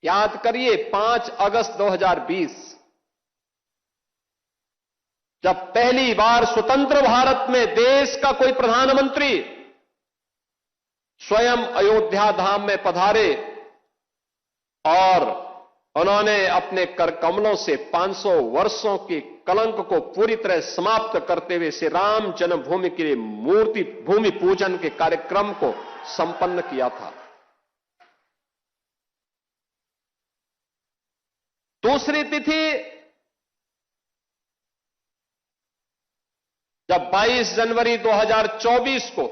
याद करिए 5 अगस्त 2020 जब पहली बार स्वतंत्र भारत में देश का कोई प्रधानमंत्री स्वयं अयोध्या धाम में पधारे और उन्होंने अपने कर कमलों से 500 वर्षों के कलंक को पूरी तरह समाप्त करते हुए श्री राम जन्मभूमि के लिए मूर्ति भूमि पूजन के कार्यक्रम को संपन्न किया था। दूसरी तिथि जब 22 जनवरी 2024 को,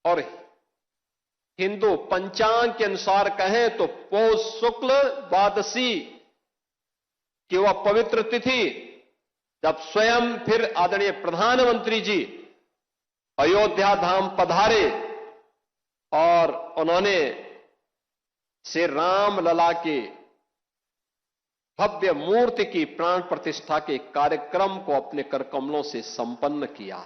और हिंदू पंचांग के अनुसार कहें तो पौष शुक्ल द्वादशी की वह पवित्र तिथि, जब स्वयं फिर आदरणीय प्रधानमंत्री जी अयोध्या धाम पधारे और उन्होंने श्री राम लला के भव्य मूर्ति की प्राण प्रतिष्ठा के कार्यक्रम को अपने कर कमलों से संपन्न किया।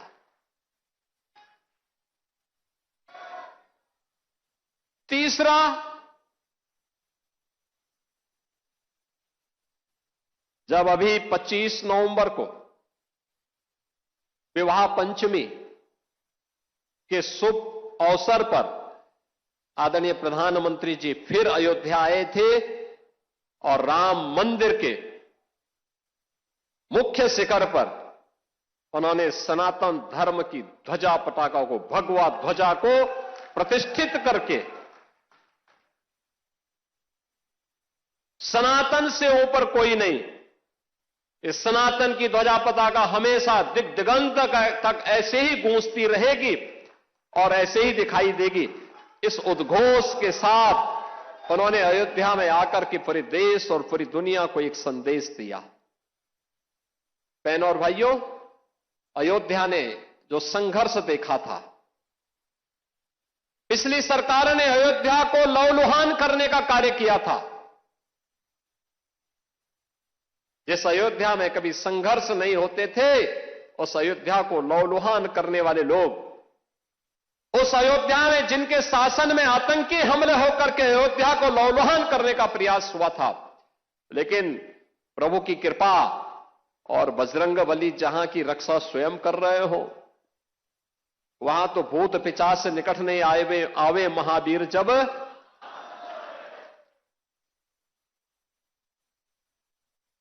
तीसरा, जब अभी 25 नवंबर को विवाह पंचमी के शुभ अवसर पर आदरणीय प्रधानमंत्री जी फिर अयोध्या आए थे और राम मंदिर के मुख्य शिखर पर उन्होंने सनातन धर्म की ध्वजा पताका को, भगवा ध्वजा को प्रतिष्ठित करके सनातन से ऊपर कोई नहीं, इस सनातन की ध्वजा पताका हमेशा दिग दिगंत तक ऐसे ही गूंजती रहेगी और ऐसे ही दिखाई देगी। इस उद्घोष के साथ उन्होंने अयोध्या में आकर के पूरे देश और पूरी दुनिया को एक संदेश दिया। बहनों और भाइयों, अयोध्या ने जो संघर्ष देखा था, पिछली सरकार ने अयोध्या को लहूलुहान करने का कार्य किया था। जिस अयोध्या में कभी संघर्ष नहीं होते थे, उस अयोध्या को लहूलुहान करने वाले लोग, उस अयोध्या में जिनके शासन में आतंकी हमले होकर के अयोध्या को लहूलुहान करने का प्रयास हुआ था, लेकिन प्रभु की कृपा और बजरंगबली जहां की रक्षा स्वयं कर रहे हो, वहां तो भूत पिशाच से निकट नहीं आवे महावीर जब।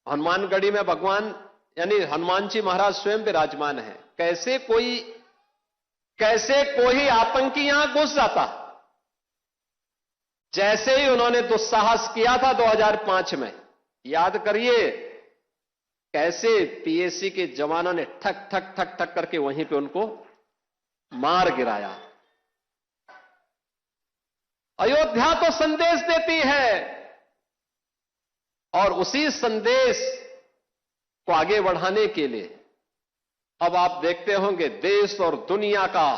हनुमानगढ़ी में भगवान यानी हनुमान जी महाराज स्वयं विराजमान है। कैसे कोई आतंकी यहां घुस जाता, जैसे ही उन्होंने दुस्साहस किया था 2005 में, याद करिए कैसे पीएसी के जवानों ने ठक ठक ठक ठक करके वहीं पे उनको मार गिराया। अयोध्या तो संदेश देती है और उसी संदेश को आगे बढ़ाने के लिए अब आप देखते होंगे देश और दुनिया का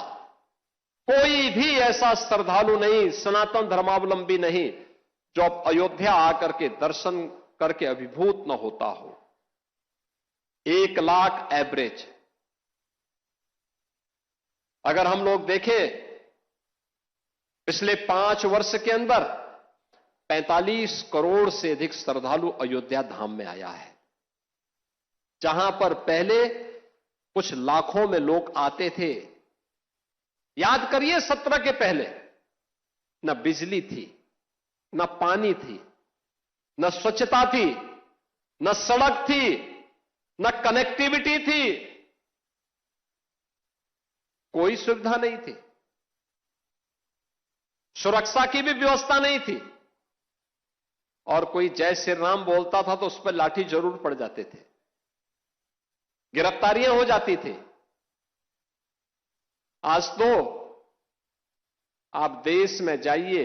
कोई भी ऐसा श्रद्धालु नहीं, सनातन धर्मावलंबी नहीं, जो अब अयोध्या आकर के दर्शन करके अभिभूत न होता हो। 1 लाख एवरेज अगर हम लोग देखें, पिछले 5 वर्ष के अंदर 45 करोड़ से अधिक श्रद्धालु अयोध्या धाम में आया है। जहां पर पहले कुछ लाखों में लोग आते थे। याद करिए 17 के पहले न बिजली थी, न पानी थी, न स्वच्छता थी, न सड़क थी, न कनेक्टिविटी थी, कोई सुविधा नहीं थी, सुरक्षा की भी व्यवस्था नहीं थी, और कोई जय श्री राम बोलता था तो उस पर लाठी जरूर पड़ जाते थे, गिरफ्तारियां हो जाती थी। आज तो आप देश में जाइए,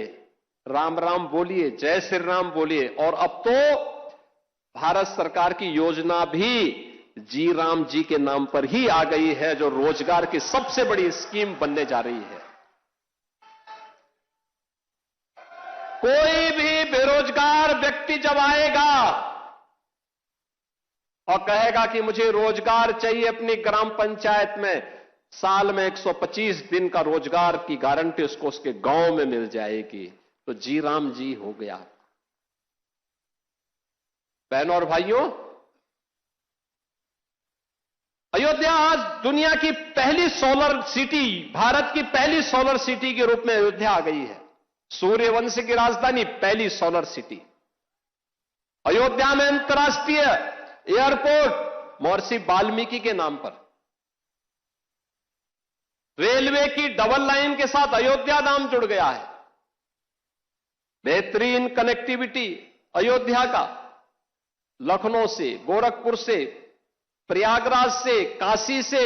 राम राम बोलिए, जय श्री राम बोलिए, और अब तो भारत सरकार की योजना भी जी राम जी के नाम पर ही आ गई है, जो रोजगार की सबसे बड़ी स्कीम बनने जा रही है। कोई भी बेरोजगार व्यक्ति जब आएगा और कहेगा कि मुझे रोजगार चाहिए अपनी ग्राम पंचायत में, साल में 125 दिन का रोजगार की गारंटी उसको उसके गांव में मिल जाएगी, तो जी राम जी हो गया। बहनों और भाइयों, अयोध्या आज दुनिया की पहली सोलर सिटी, भारत की पहली सोलर सिटी के रूप में अयोध्या आ गई है। सूर्यवंश की राजधानी, पहली सोलर सिटी। अयोध्या में अंतर्राष्ट्रीय एयरपोर्ट महर्षि वाल्मीकि के नाम पर। रेलवे की डबल लाइन के साथ अयोध्या नाम जुड़ गया है। बेहतरीन कनेक्टिविटी अयोध्या का, लखनऊ से, गोरखपुर से, प्रयागराज से, काशी से,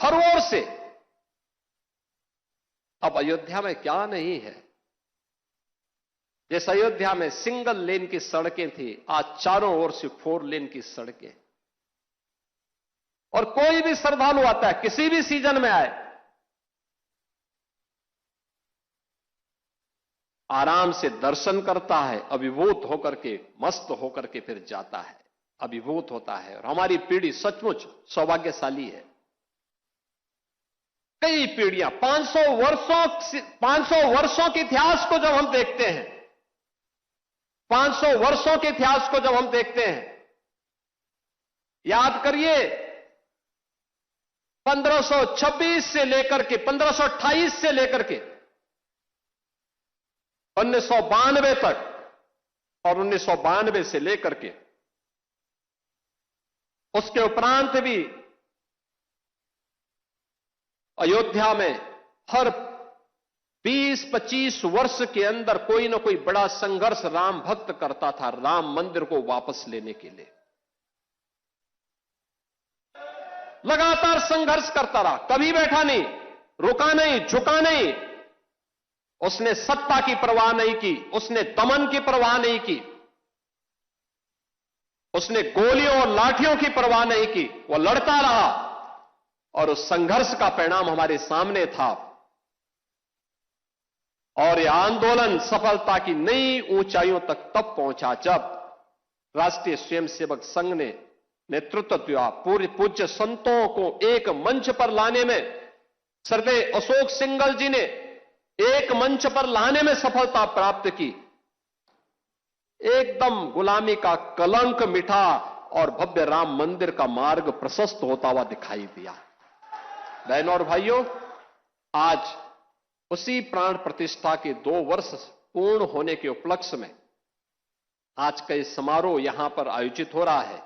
हर ओर से। अब अयोध्या में क्या नहीं है। जिस अयोध्या में सिंगल लेन की सड़कें थी, आज चारों ओर से 4 लेन की सड़कें। और कोई भी श्रद्धालु आता है, किसी भी सीजन में आए, आराम से दर्शन करता है, अभिभूत होकर के, मस्त होकर के फिर जाता है, अभिभूत होता है। और हमारी पीढ़ी सचमुच सौभाग्यशाली है। कई पीढ़ियां, 500 वर्षों के इतिहास को जब हम देखते हैं, 500 वर्षों के इतिहास को जब हम देखते हैं, याद करिए 1526 से लेकर के 1528 से लेकर के 1992 तक, और 1992 से लेकर के उसके उपरांत भी अयोध्या में हर 20-25 वर्ष के अंदर कोई ना कोई बड़ा संघर्ष राम भक्त करता था राम मंदिर को वापस लेने के लिए। लगातार संघर्ष करता रहा, कभी बैठा नहीं, रुका नहीं, झुका नहीं। उसने सत्ता की परवाह नहीं की, उसने दमन की परवाह नहीं की, उसने गोलियों और लाठियों की परवाह नहीं की। वो लड़ता रहा और उस संघर्ष का परिणाम हमारे सामने था। और यह आंदोलन सफलता की नई ऊंचाइयों तक तब पहुंचा जब राष्ट्रीय स्वयंसेवक संघ ने नेतृत्व दिया। पूरे पूज्य संतों को एक मंच पर लाने में, सर्वे अशोक सिंघल जी ने एक मंच पर लाने में सफलता प्राप्त की। एकदम गुलामी का कलंक मिटा और भव्य राम मंदिर का मार्ग प्रशस्त होता हुआ दिखाई दिया। बहनों और भाइयों, आज उसी प्राण प्रतिष्ठा के 2 वर्ष पूर्ण होने के उपलक्ष्य में आज का इस समारोह यहां पर आयोजित हो रहा है।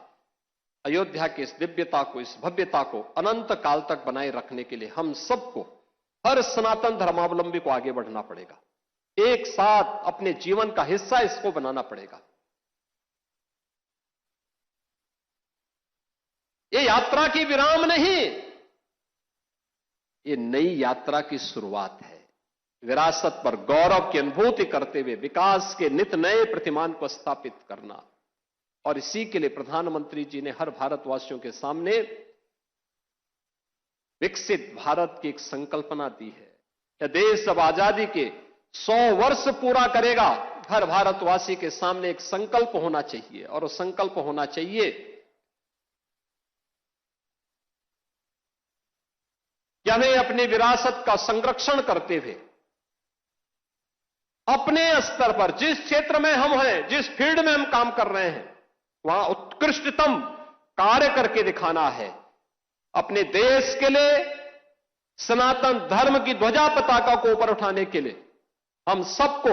अयोध्या की इस दिव्यता को, इस भव्यता को अनंत काल तक बनाए रखने के लिए हम सबको, हर सनातन धर्मावलंबी को आगे बढ़ना पड़ेगा। एक साथ अपने जीवन का हिस्सा इसको बनाना पड़ेगा। ये यात्रा की विराम नहीं, ये नई यात्रा की शुरुआत है। विरासत पर गौरव की अनुभूति करते हुए विकास के नित नए प्रतिमान को स्थापित करना। और इसी के लिए प्रधानमंत्री जी ने हर भारतवासियों के सामने विकसित भारत की एक संकल्पना दी है। यह देश जब आजादी के 100 वर्ष पूरा करेगा, हर भारतवासी के सामने एक संकल्प होना चाहिए। और वो संकल्प होना चाहिए कि हमें अपनी विरासत का संरक्षण करते हुए अपने स्तर पर, जिस क्षेत्र में हम हैं, जिस फील्ड में हम काम कर रहे हैं, वहां उत्कृष्टतम कार्य करके दिखाना है। अपने देश के लिए, सनातन धर्म की ध्वजा पताका को ऊपर उठाने के लिए हम सबको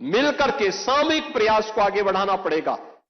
मिलकर के सामूहिक प्रयास को आगे बढ़ाना पड़ेगा।